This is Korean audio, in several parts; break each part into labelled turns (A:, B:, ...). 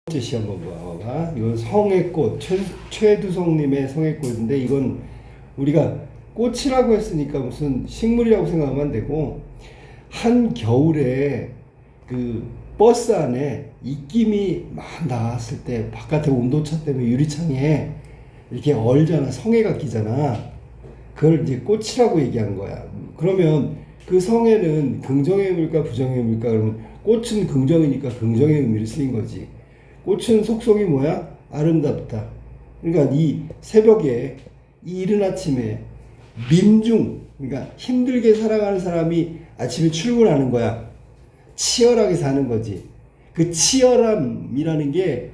A: 번째 시 한번 봐봐. 이건 성의꽃, 최두성님의 성의꽃인데, 이건 우리가 꽃이라고 했으니까 무슨 식물이라고 생각하면 안 되고, 한 겨울에 그 버스 안에 입김이 막 나왔을 때 바깥에 온도차 때문에 유리창에 이렇게 얼잖아, 성에가 끼잖아. 그걸 이제 꽃이라고 얘기한 거야. 그러면 그 성에는 긍정의 의미일까 부정의 의미일까? 그러면 꽃은 긍정이니까 긍정의 의미를 쓰인 거지. 꽃은 속성이 뭐야? 아름답다. 그러니까 이 새벽에, 이 이른 아침에 민중, 그러니까 힘들게 살아가는 사람이 아침에 출근하는 거야. 치열하게 사는 거지. 그 치열함이라는 게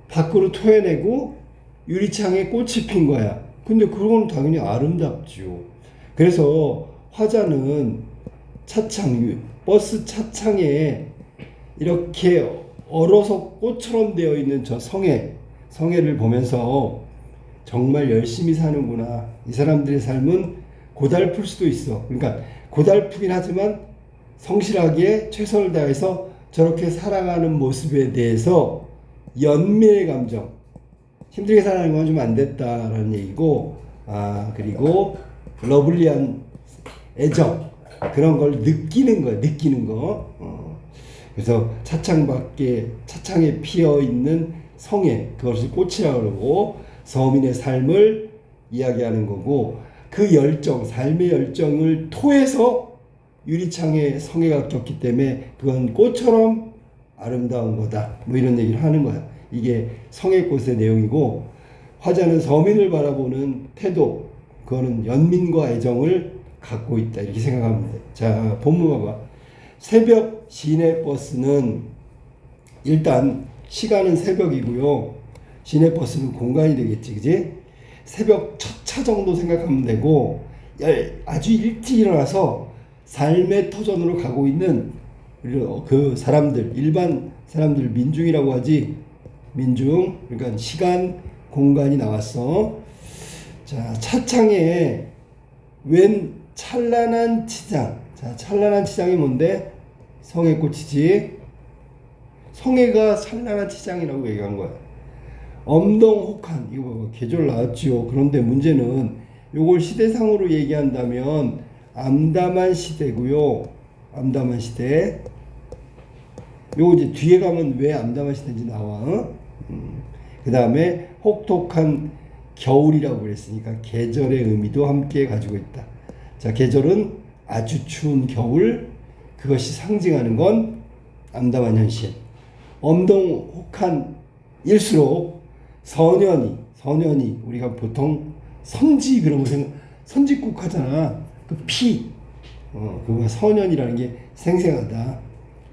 A: 밖으로 토해내고 유리창에 꽃이 핀 거야. 근데 그건 당연히 아름답죠. 그래서 화자는 차창, 버스 차창에 이렇게 얼어서 꽃처럼 되어 있는 저 성애를 보면서 정말 열심히 사는구나. 이 사람들의 삶은 고달플 수도 있어. 그러니까 고달프긴 하지만 성실하게 최선을 다해서 저렇게 살아가는 모습에 대해서 연민의 감정, 힘들게 살아가는 건 좀 안 됐다라는 얘기고, 그리고 러블리한 애정, 그런 걸 느끼는 거야, 느끼는 거. 그래서 차창에 피어 있는 성에, 그것을 꽃이라고 그러고, 서민의 삶을 이야기하는 거고, 그 열정, 삶의 열정을 토해서 유리창에 성에가 꼈기 때문에 그건 꽃처럼 아름다운 거다. 뭐 이런 얘기를 하는 거야. 이게 성의꽃의 내용이고, 화자는 서민을 바라보는 태도, 그거는 연민과 애정을 갖고 있다. 이렇게 생각하면 돼. 자, 본문 봐봐. 새벽 시내버스는 일단 시간은 새벽이고요. 시내버스는 공간이 되겠지, 그지? 새벽 첫 차 정도 생각하면 되고, 아주 일찍 일어나서 삶의 터전으로 가고 있는 그 사람들, 일반 사람들, 민중이라고 하지. 민중, 그러니까 시간, 공간이 나왔어. 자, 차창에 웬 찬란한 치장. 자, 찬란한 치장이 뭔데? 성애꽃이지. 성애가 찬란한 치장이라고 얘기한 거야. 엄동혹한, 이거 봐봐, 계절 나왔지요. 그런데 문제는 요걸 시대상으로 얘기한다면 암담한 시대고요. 암담한 시대. 요거 이제 뒤에 가면 왜 암담한 시대인지 나와. 그 다음에 혹독한 겨울이라고 그랬으니까 계절의 의미도 함께 가지고 있다. 자, 계절은 아주 추운 겨울, 그것이 상징하는 건 암담한 현실. 엄동혹한 일수록 선연이 우리가 보통 선지 그런 거 선지국 하잖아. 그 피, 그거 선연이라는 게 생생하다.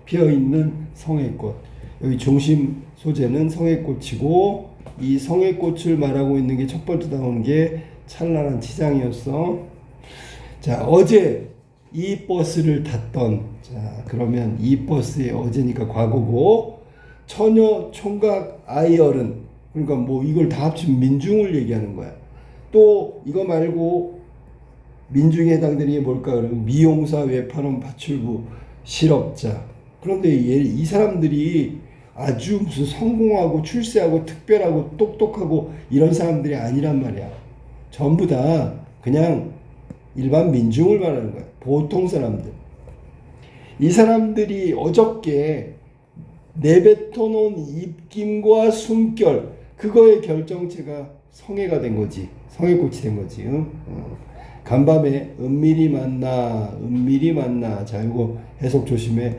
A: 피어 있는 성애꽃. 여기 중심 소재는 성애꽃이고, 이 성애꽃을 말하고 있는 게 첫 번째 나오는 게 찬란한 치장이었어. 자, 어제 이 버스를 탔던, 자, 그러면 이 버스의 어제니까 과거고, 처녀 총각 아이 어른, 그러니까 뭐 이걸 다 합치면 민중을 얘기하는 거야. 또 이거 말고 민중에 해당되는 게 뭘까? 그러면 미용사, 외판원, 파출부, 실업자. 그런데 이 사람들이 아주 무슨 성공하고 출세하고 특별하고 똑똑하고 이런 사람들이 아니란 말이야. 전부 다 그냥 일반 민중을 말하는 거야. 보통 사람들. 이 사람들이 어저께 내뱉어 놓은 입김과 숨결, 그거의 결정체가 성애가 된 거지. 성애꽃이 된 거지. 응? 간밤에 은밀히 만나. 자, 이거 해석 조심해.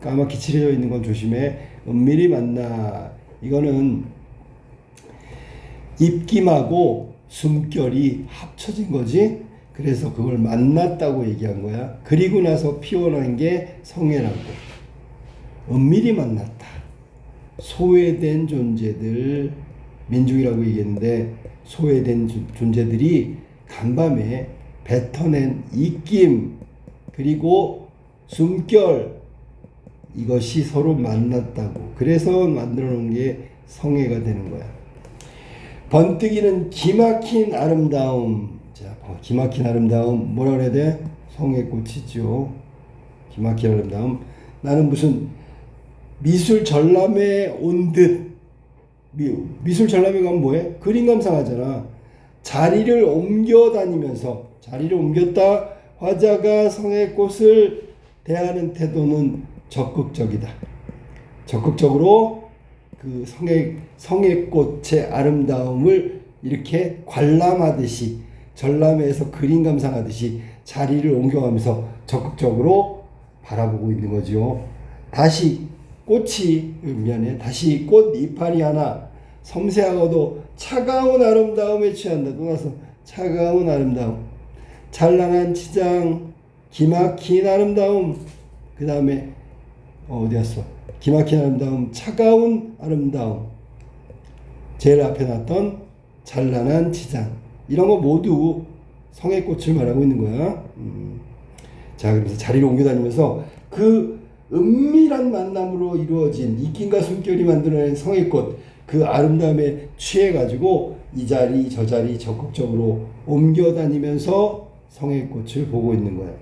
A: 까맣게 칠해져 있는 건 조심해. 은밀히 만나. 이거는 입김하고 숨결이 합쳐진 거지. 그래서 그걸 만났다고 얘기한 거야. 그리고 나서 피어난 게 성애라고. 은밀히 만났다. 소외된 존재들, 민중이라고 얘기했는데, 소외된 존재들이 간밤에 뱉어낸 입김, 그리고 숨결, 이것이 서로 만났다고. 그래서 만들어 놓은 게 성애가 되는 거야. 번뜩이는 기막힌 아름다움. 자, 기막힌 아름다움, 뭐라 그래야 돼? 성애꽃이죠. 기막힌 아름다움. 나는 무슨 미술 전람회 온 듯. 미술 전람회 가면 뭐해? 그림 감상하잖아. 자리를 옮겨 다니면서, 자리를 옮겼다 화자가 성의꽃을 대하는 태도는 적극적이다. 적극적으로 그 성의꽃의 아름다움을 이렇게 관람하듯이, 전람회에서 그림 감상하듯이 자리를 옮겨가면서 적극적으로 바라보고 있는 거죠. 다시 다시 꽃 이파리 하나 섬세하고도 차가운 아름다움에 취한다. 또 나서 차가운 아름다움, 찬란한 치장, 기막힌 아름다움, 그 다음에 어디 갔어? 기막힌 아름다움, 차가운 아름다움, 제일 앞에 놨던 찬란한 치장, 이런 거 모두 성의꽃을 말하고 있는 거야. 자, 그래서 자리를 옮겨 다니면서 그 은밀한 만남으로 이루어진 이낌과 숨결이 만들어낸 성의꽃, 그 아름다움에 취해가지고 이 자리 저 자리 적극적으로 옮겨 다니면서 성의꽃을 보고 있는 거야.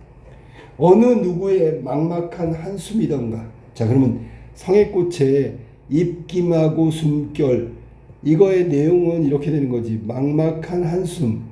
A: 어느 누구의 막막한 한숨이던가. 자, 그러면 성의꽃의 입김하고 숨결, 이거의 내용은 이렇게 되는 거지. 막막한 한숨,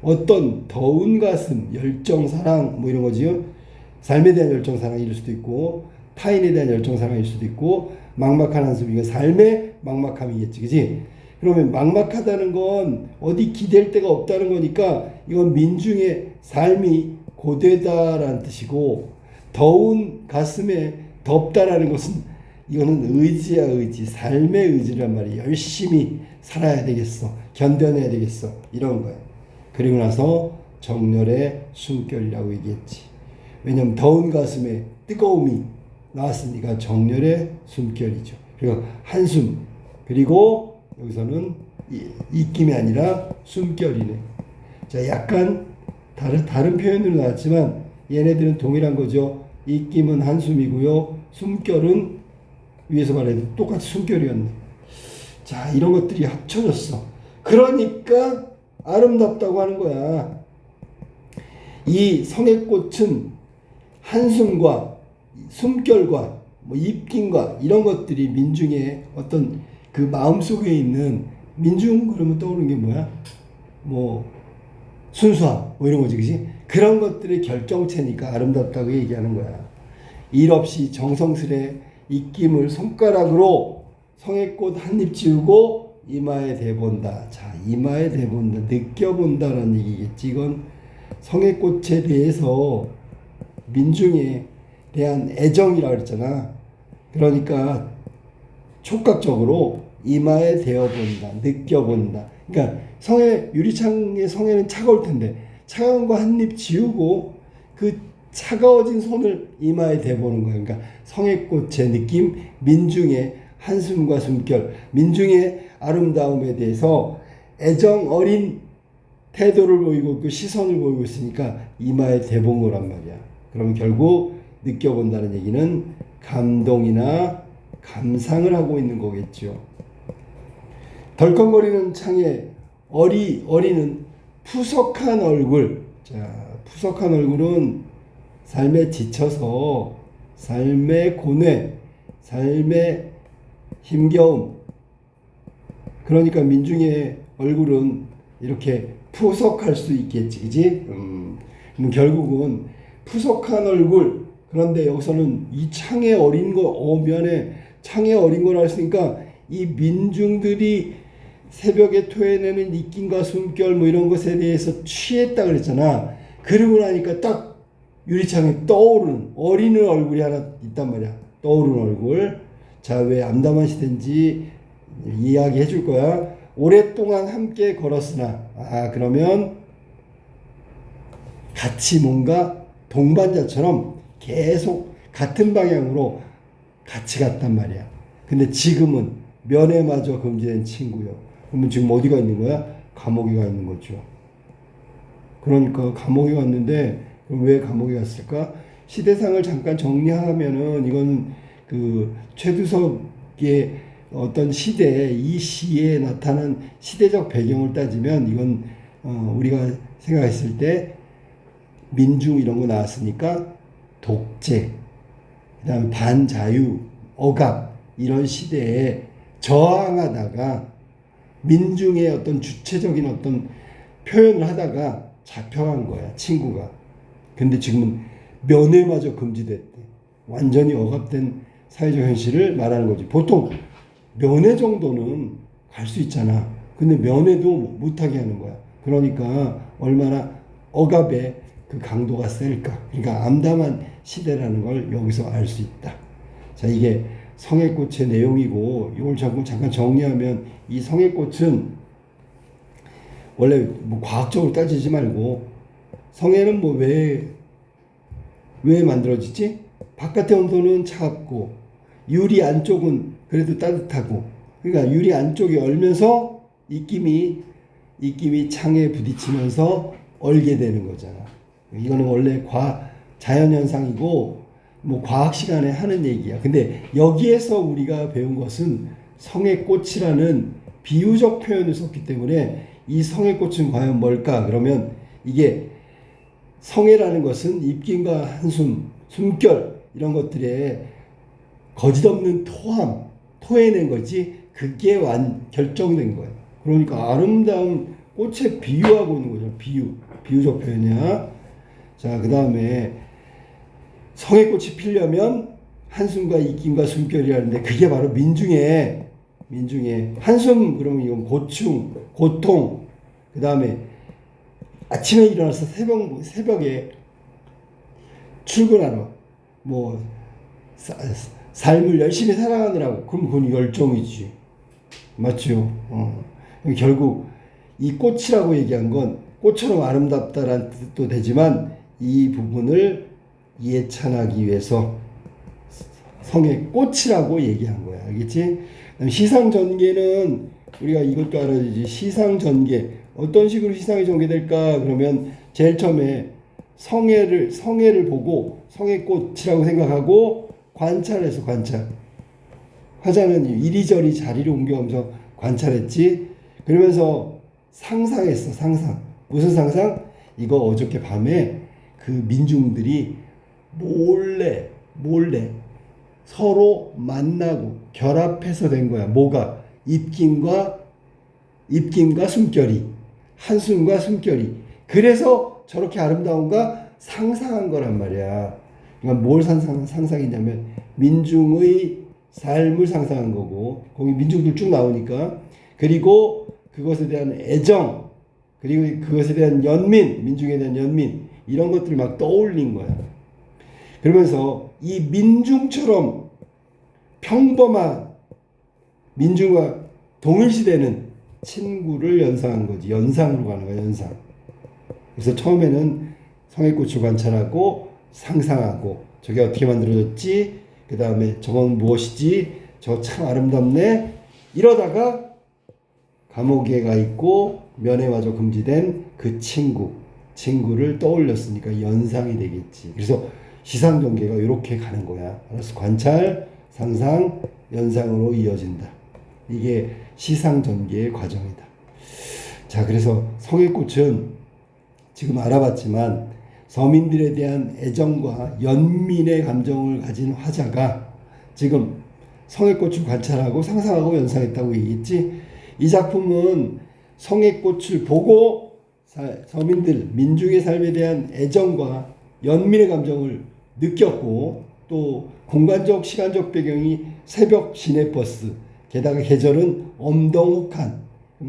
A: 어떤 더운 가슴, 열정, 사랑, 뭐 이런 거지요. 삶에 대한 열정, 사랑일 수도 있고, 타인에 대한 열정, 사랑일 수도 있고, 막막한 한숨, 이건 삶의 막막함이겠지, 그지? 그러면 막막하다는 건 어디 기댈 데가 없다는 거니까 이건 민중의 삶이 고되다라는 뜻이고, 더운 가슴에 덥다라는 것은 이거는 의지야, 의지, 삶의 의지란 말이야. 열심히 살아야 되겠어, 견뎌내야 되겠어, 이런 거야. 그리고 나서 정렬의 숨결이라고 얘기했지. 왜냐면 더운 가슴에 뜨거움이 나왔으니까 정렬의 숨결이죠. 그리고 한숨, 그리고 여기서는 입김이 아니라 숨결이네. 자, 약간 다른 표현으로 나왔지만 얘네들은 동일한 거죠. 입김은 한숨이고요, 숨결은 위에서 말해도 똑같이 숨결이었네. 자, 이런 것들이 합쳐졌어. 그러니까 아름답다고 하는 거야. 이 성의꽃은 한숨과 숨결과 뭐 입김과 이런 것들이 민중의 어떤 그 마음속에 있는, 민중 그러면 떠오르는 게 뭐야? 뭐 순수함 뭐 이런 거지, 그지? 그런 것들의 결정체니까 아름답다고 얘기하는 거야. 일 없이 정성스레 입김을 손가락으로 성의꽃 한 입 지우고 이마에 대본다. 자, 이마에 대본다, 느껴본다라는 얘기겠지. 이건 성의꽃에 대해서 민중에 대한 애정이라고 그랬잖아. 그러니까 촉각적으로 이마에 대어본다, 느껴본다. 그러니까 유리창의 성에는 차가울 텐데 차가운 거 한 입 지우고 그 차가워진 손을 이마에 대보는 거예요. 그러니까 성의꽃의 느낌, 민중의 한숨과 숨결, 민중의 아름다움에 대해서 애정 어린 태도를 보이고 그 시선을 보이고 있으니까 이마에 대본 거란 말이야. 그럼 결국 느껴본다는 얘기는 감동이나 감상을 하고 있는 거겠죠. 덜컹거리는 창에 어리는 푸석한 얼굴. 자, 푸석한 얼굴은 삶에 지쳐서, 삶의 고뇌, 삶의 힘겨움. 그러니까 민중의 얼굴은 이렇게 푸석할 수 있겠지, 그지? 그럼 결국은 푸석한 얼굴. 그런데 여기서는 이 창에 어린 거, 어면에 창에 어린 거라 했으니까 이 민중들이 새벽에 토해내는 입김과 숨결 뭐 이런 것에 대해서 취했다 그랬잖아. 그러고 나니까 딱 유리창에 떠오르는 어린 얼굴이 하나 있단 말이야. 떠오르는 얼굴. 자, 왜 암담한 시대인지 이야기해 줄 거야. 오랫동안 함께 걸었으나, 그러면 같이 뭔가 동반자처럼 계속 같은 방향으로 같이 갔단 말이야. 근데 지금은 면회마저 금지된 친구요. 그러면 지금 어디가 있는 거야? 감옥에 가 있는 거죠. 그러니까 감옥에 갔는데, 왜 감옥에 갔을까? 시대상을 잠깐 정리하면은 이건 그 최두석의 어떤 시대, 이 시에 나타난 시대적 배경을 따지면 이건 우리가 생각했을 때 민중 이런 거 나왔으니까 독재, 그다음에 반자유 억압 이런 시대에 저항하다가 민중의 어떤 주체적인 어떤 표현을 하다가 잡혀간 거야, 친구가. 근데 지금은 면회마저 금지됐대. 완전히 억압된 사회적 현실을 말하는 거지. 보통 면회 정도는 갈 수 있잖아. 근데 면회도 못하게 하는 거야. 그러니까 얼마나 억압의 그 강도가 셀까. 그러니까 암담한 시대라는 걸 여기서 알 수 있다. 자, 이게 성애꽃의 내용이고, 이걸 잠깐 정리하면, 이 성애꽃은 원래 뭐 과학적으로 따지지 말고, 성애는 뭐 왜 만들어지지? 바깥의 온도는 차갑고 유리 안쪽은 그래도 따뜻하고, 그러니까 유리 안쪽이 얼면서 입김이 창에 부딪히면서 얼게 되는 거잖아. 이거는 원래 자연현상이고 뭐 과학 시간에 하는 얘기야. 근데 여기에서 우리가 배운 것은 성애꽃이라는 비유적 표현을 썼기 때문에, 이 성애꽃은 과연 뭘까? 그러면 이게 성애라는 것은 입김과 한숨, 숨결 이런 것들에 거짓없는 토해낸 거지, 그게 결정된 거예요. 그러니까 아름다운 꽃에 비유하고 있는 거죠. 비유적 표현이야. 자, 그 다음에 성애꽃이 피려면 한숨과 입김과 숨결이라는데, 그게 바로 민중의 한숨, 그러면 이건 고통, 그 다음에 아침에 일어나서 새벽에 출근하러 뭐 삶을 열심히 살아가느라고, 그럼 그건 열정이지. 맞죠? 결국 이 꽃이라고 얘기한 건 꽃처럼 아름답다라는 뜻도 되지만, 이 부분을 예찬하기 위해서 성의 꽃이라고 얘기한 거야. 알겠지? 시상전개는 우리가 이것도 알아야지. 시상전개 어떤 식으로 시상이 전개될까? 그러면 제일 처음에 성애를 보고 성애꽃이라고 생각하고 관찰해서 화자는 이리저리 자리를 옮겨가면서 관찰했지. 그러면서 상상했어. 무슨 상상? 이거 어저께 밤에 그 민중들이 몰래 서로 만나고 결합해서 된 거야. 뭐가? 입김과 숨결이, 한숨과 숨결이. 그래서 저렇게 아름다운가 상상한 거란 말이야. 그러니까 뭘 상상했냐면 민중의 삶을 상상한 거고, 거기 민중들 쭉 나오니까. 그리고 그것에 대한 애정, 그리고 그것에 대한 민중에 대한 연민, 이런 것들을 막 떠올린 거야. 그러면서 이 민중처럼 평범한 민중과 동일시되는 친구를 연상한 거지. 연상으로 가는 거야, 연상. 그래서 처음에는 성애꽃을 관찰하고 상상하고, 저게 어떻게 만들어졌지? 그 다음에 저건 무엇이지? 저 참 아름답네? 이러다가 감옥에 가 있고 면회마저 금지된 그 친구를 떠올렸으니까 연상이 되겠지. 그래서 시상전개가 이렇게 가는 거야. 알았어? 관찰, 상상, 연상으로 이어진다. 이게 시상전개의 과정이다. 자, 그래서 성애꽃은 지금 알아봤지만 서민들에 대한 애정과 연민의 감정을 가진 화자가 지금 성애꽃을 관찰하고 상상하고 연상했다고 얘기했지. 이 작품은 성애꽃을 보고 서민들, 민중의 삶에 대한 애정과 연민의 감정을 느꼈고, 또 공간적, 시간적 배경이 새벽 시내버스, 게다가 계절은 엄동혹한,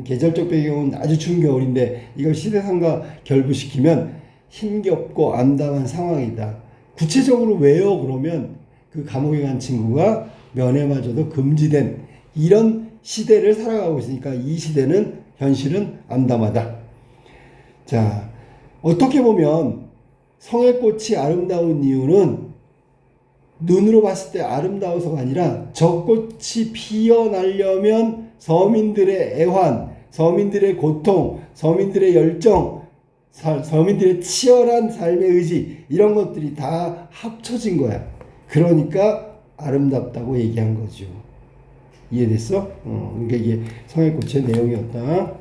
A: 계절적 배경은 아주 추운 겨울인데 이걸 시대상과 결부시키면 힘겹고 암담한 상황이다. 구체적으로 왜요? 그러면 그 감옥에 간 친구가 면회마저도 금지된 이런 시대를 살아가고 있으니까 이 시대는 현실은 암담하다. 자, 어떻게 보면 성애꽃이 아름다운 이유는 눈으로 봤을 때 아름다워서가 아니라, 저 꽃이 피어나려면 서민들의 애환, 서민들의 고통, 서민들의 열정, 서민들의 치열한 삶의 의지, 이런 것들이 다 합쳐진 거야. 그러니까 아름답다고 얘기한 거죠. 이해됐어? 그러니까 이게 성애꽃의 내용이었다.